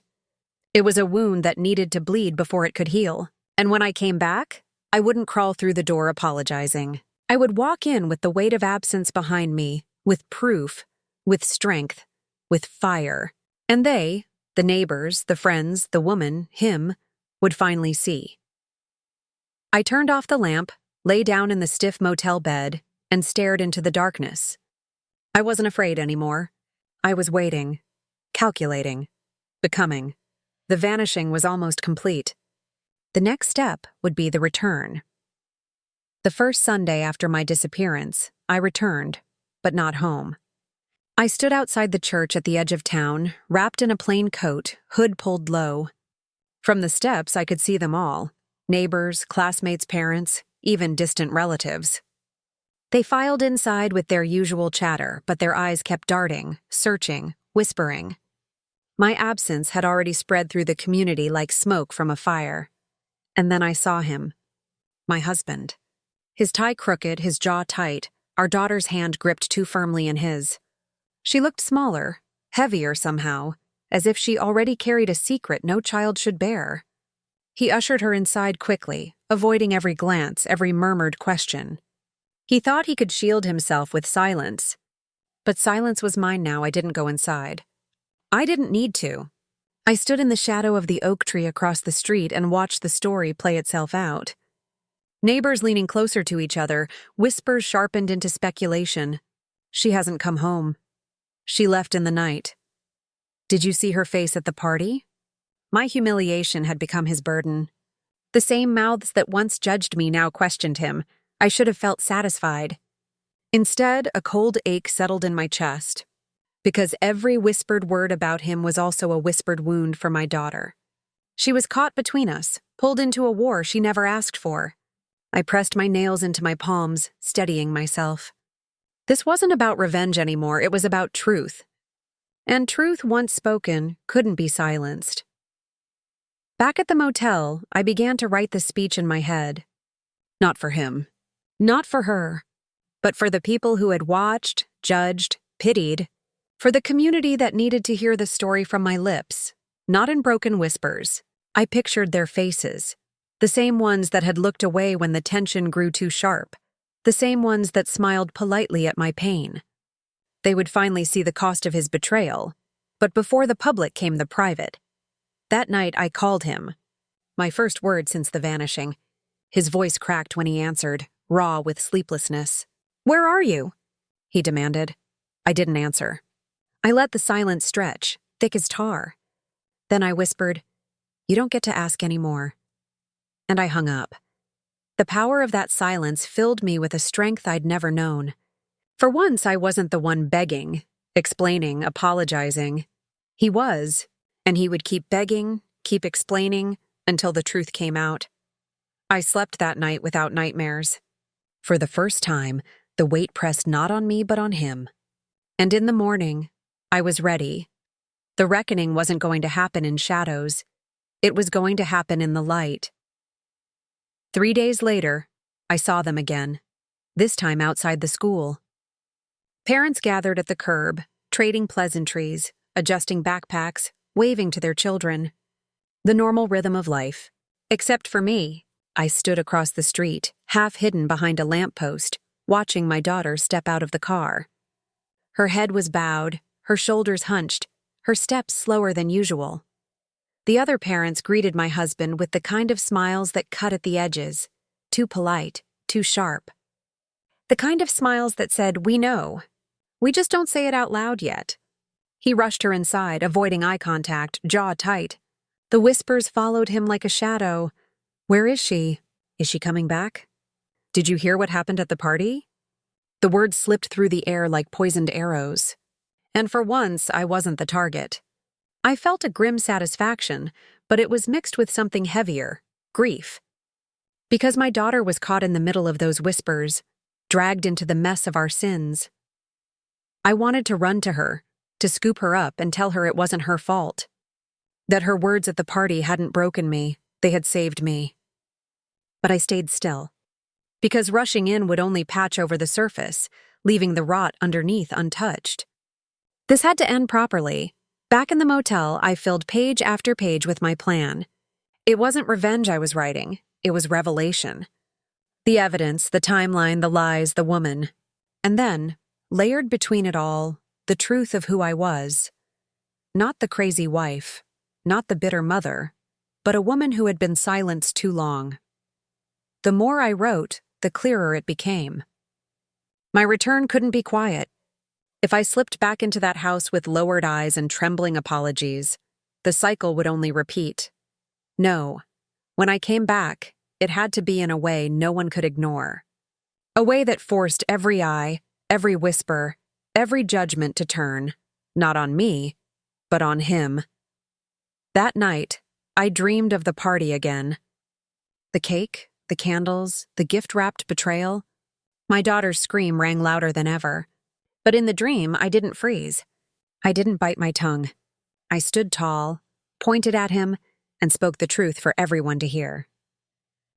It was a wound that needed to bleed before it could heal. And when I came back, I wouldn't crawl through the door apologizing. I would walk in with the weight of absence behind me, with proof, with strength, with fire. And they, the neighbors, the friends, the woman, him, would finally see. I turned off the lamp, lay down in the stiff motel bed, and stared into the darkness. I wasn't afraid anymore. I was waiting, calculating, becoming. The vanishing was almost complete. The next step would be the return. The first Sunday after my disappearance, I returned, but not home. I stood outside the church at the edge of town, wrapped in a plain coat, hood pulled low. From the steps, I could see them all: neighbors, classmates' parents, even distant relatives. They filed inside with their usual chatter, but their eyes kept darting, searching, whispering. My absence had already spread through the community like smoke from a fire. And then I saw him. My husband. His tie crooked, his jaw tight, our daughter's hand gripped too firmly in his. She looked smaller, heavier somehow, as if she already carried a secret no child should bear. He ushered her inside quickly, avoiding every glance, every murmured question. He thought he could shield himself with silence. But silence was mine now. I didn't go inside. I didn't need to. I stood in the shadow of the oak tree across the street and watched the story play itself out. Neighbors leaning closer to each other, whispers sharpened into speculation. She hasn't come home. She left in the night. Did you see her face at the party? My humiliation had become his burden. The same mouths that once judged me now questioned him. I should have felt satisfied. Instead, a cold ache settled in my chest, because every whispered word about him was also a whispered wound for my daughter. She was caught between us, pulled into a war she never asked for. I pressed my nails into my palms, steadying myself. This wasn't about revenge anymore, it was about truth. And truth, once spoken, couldn't be silenced. Back at the motel, I began to write the speech in my head. Not for him. Not for her. But for the people who had watched, judged, pitied. For the community that needed to hear the story from my lips, not in broken whispers. I pictured their faces. The same ones that had looked away when the tension grew too sharp. The same ones that smiled politely at my pain. They would finally see the cost of his betrayal. But before the public came the private. That night I called him. My first word since the vanishing. His voice cracked when he answered, raw with sleeplessness. "Where are you?" he demanded. I didn't answer. I let the silence stretch, thick as tar. Then I whispered, "You don't get to ask any more." And I hung up. The power of that silence filled me with a strength I'd never known. For once, I wasn't the one begging, explaining, apologizing. He was, and he would keep begging, keep explaining, until the truth came out. I slept that night without nightmares. For the first time, the weight pressed not on me but on him. And in the morning, I was ready. The reckoning wasn't going to happen in shadows. It was going to happen in the light. 3 days later, I saw them again, this time outside the school. Parents gathered at the curb, trading pleasantries, adjusting backpacks, waving to their children. The normal rhythm of life. Except for me, I stood across the street, half hidden behind a lamppost, watching my daughter step out of the car. Her head was bowed, her shoulders hunched, her steps slower than usual. The other parents greeted my husband with the kind of smiles that cut at the edges, too polite, too sharp. The kind of smiles that said, "We know. We just don't say it out loud yet." He rushed her inside, avoiding eye contact, jaw tight. The whispers followed him like a shadow. "Where is she? Is she coming back? Did you hear what happened at the party?" The words slipped through the air like poisoned arrows. And for once, I wasn't the target. I felt a grim satisfaction, but it was mixed with something heavier, grief. Because my daughter was caught in the middle of those whispers, dragged into the mess of our sins. I wanted to run to her, to scoop her up and tell her it wasn't her fault. That her words at the party hadn't broken me, they had saved me. But I stayed still. Because rushing in would only patch over the surface, leaving the rot underneath untouched. This had to end properly, Back in the motel, I filled page after page with my plan. It wasn't revenge I was writing, it was revelation. The evidence, the timeline, the lies, the woman. And then, layered between it all, the truth of who I was. Not the crazy wife, not the bitter mother, but a woman who had been silenced too long. The more I wrote, the clearer it became. My return couldn't be quiet. If I slipped back into that house with lowered eyes and trembling apologies, the cycle would only repeat. No, when I came back, it had to be in a way no one could ignore. A way that forced every eye, every whisper, every judgment to turn, not on me, but on him. That night, I dreamed of the party again. The cake, the candles, the gift-wrapped betrayal. My daughter's scream rang louder than ever. But in the dream, I didn't freeze. I didn't bite my tongue. I stood tall, pointed at him, and spoke the truth for everyone to hear.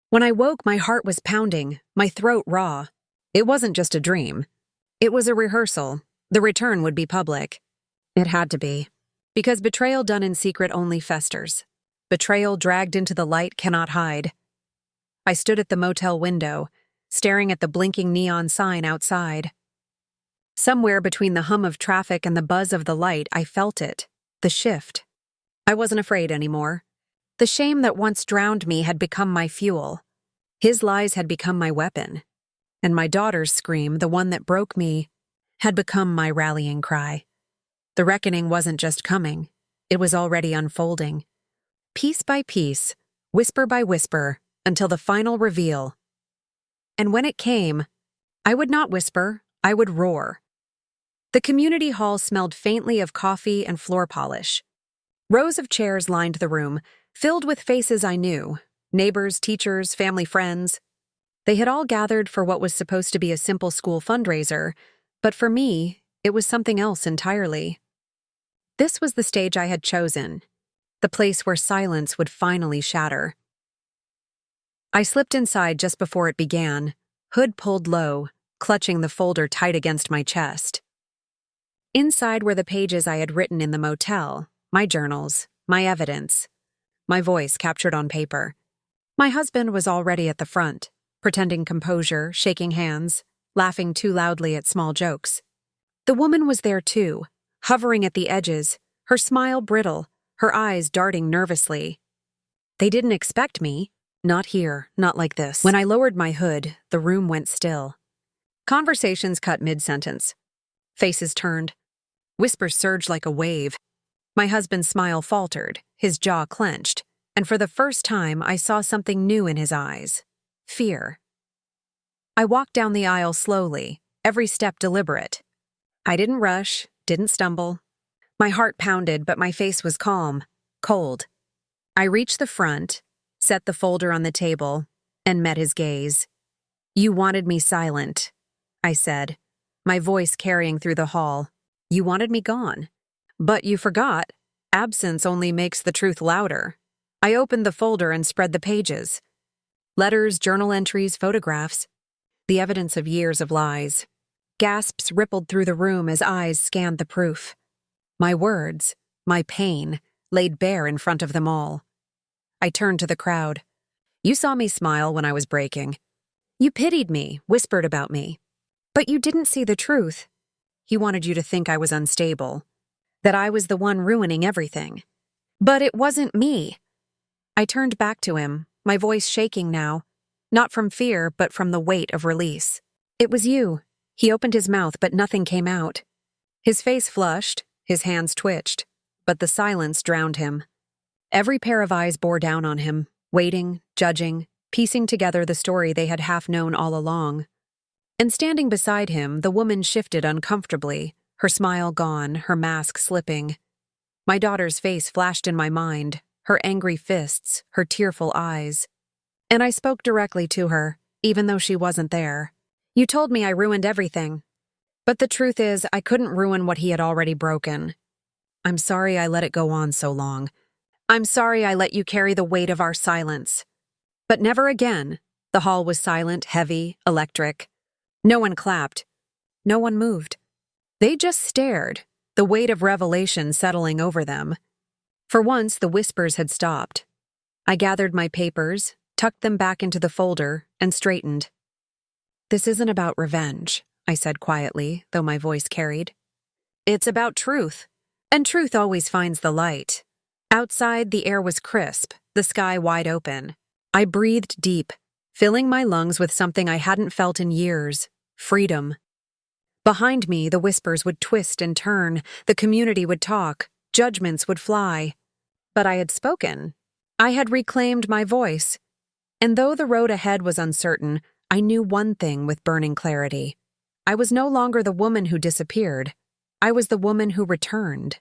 When I woke, my heart was pounding, my throat raw. It wasn't just a dream. It was a rehearsal. The return would be public. It had to be. Because betrayal done in secret only festers. Betrayal dragged into the light cannot hide. I stood at the motel window, staring at the blinking neon sign outside. Somewhere between the hum of traffic and the buzz of the light, I felt it, the shift. I wasn't afraid anymore. The shame that once drowned me had become my fuel. His lies had become my weapon. And my daughter's scream, the one that broke me, had become my rallying cry. The reckoning wasn't just coming, it was already unfolding. Piece by piece, whisper by whisper, until the final reveal. And when it came, I would not whisper, I would roar. The community hall smelled faintly of coffee and floor polish. Rows of chairs lined the room, filled with faces I knew, neighbors, teachers, family friends. They had all gathered for what was supposed to be a simple school fundraiser, but for me, it was something else entirely. This was the stage I had chosen, the place where silence would finally shatter. I slipped inside just before it began, hood pulled low, clutching the folder tight against my chest. Inside were the pages I had written in the motel, my journals, my evidence, my voice captured on paper. My husband was already at the front, pretending composure, shaking hands, laughing too loudly at small jokes. The woman was there too, hovering at the edges, her smile brittle, her eyes darting nervously. They didn't expect me. Not here, not like this. When I lowered my hood, the room went still. Conversations cut mid-sentence. Faces turned. Whispers surged like a wave. My husband's smile faltered, his jaw clenched, and for the first time I saw something new in his eyes. Fear. I walked down the aisle slowly, every step deliberate. I didn't rush, didn't stumble. My heart pounded, but my face was calm, cold. I reached the front, set the folder on the table, and met his gaze. "You wanted me silent," I said, my voice carrying through the hall. "You wanted me gone. But you forgot, absence only makes the truth louder." I opened the folder and spread the pages. Letters, journal entries, photographs. The evidence of years of lies. Gasps rippled through the room as eyes scanned the proof. My words, my pain, laid bare in front of them all. I turned to the crowd. "You saw me smile when I was breaking. You pitied me, whispered about me. But you didn't see the truth. He wanted you to think I was unstable, that I was the one ruining everything. But it wasn't me." I turned back to him, my voice shaking now, not from fear, but from the weight of release. "It was you." He opened his mouth, but nothing came out. His face flushed, his hands twitched, but the silence drowned him. Every pair of eyes bore down on him, waiting, judging, piecing together the story they had half known all along. And standing beside him, the woman shifted uncomfortably, her smile gone, her mask slipping. My daughter's face flashed in my mind, her angry fists, her tearful eyes. And I spoke directly to her, even though she wasn't there. "You told me I ruined everything. But the truth is, I couldn't ruin what he had already broken. I'm sorry I let it go on so long. I'm sorry I let you carry the weight of our silence." But never again. The hall was silent, heavy, electric. No one clapped. No one moved. They just stared, the weight of revelation settling over them. For once, the whispers had stopped. I gathered my papers, tucked them back into the folder, and straightened. "This isn't about revenge," I said quietly, though my voice carried. "It's about truth, and truth always finds the light." Outside, the air was crisp, the sky wide open. I breathed deep, filling my lungs with something I hadn't felt in years: freedom. Behind me, the whispers would twist and turn, the community would talk, judgments would fly. But I had spoken. I had reclaimed my voice. And though the road ahead was uncertain, I knew one thing with burning clarity. I was no longer the woman who disappeared. I was the woman who returned.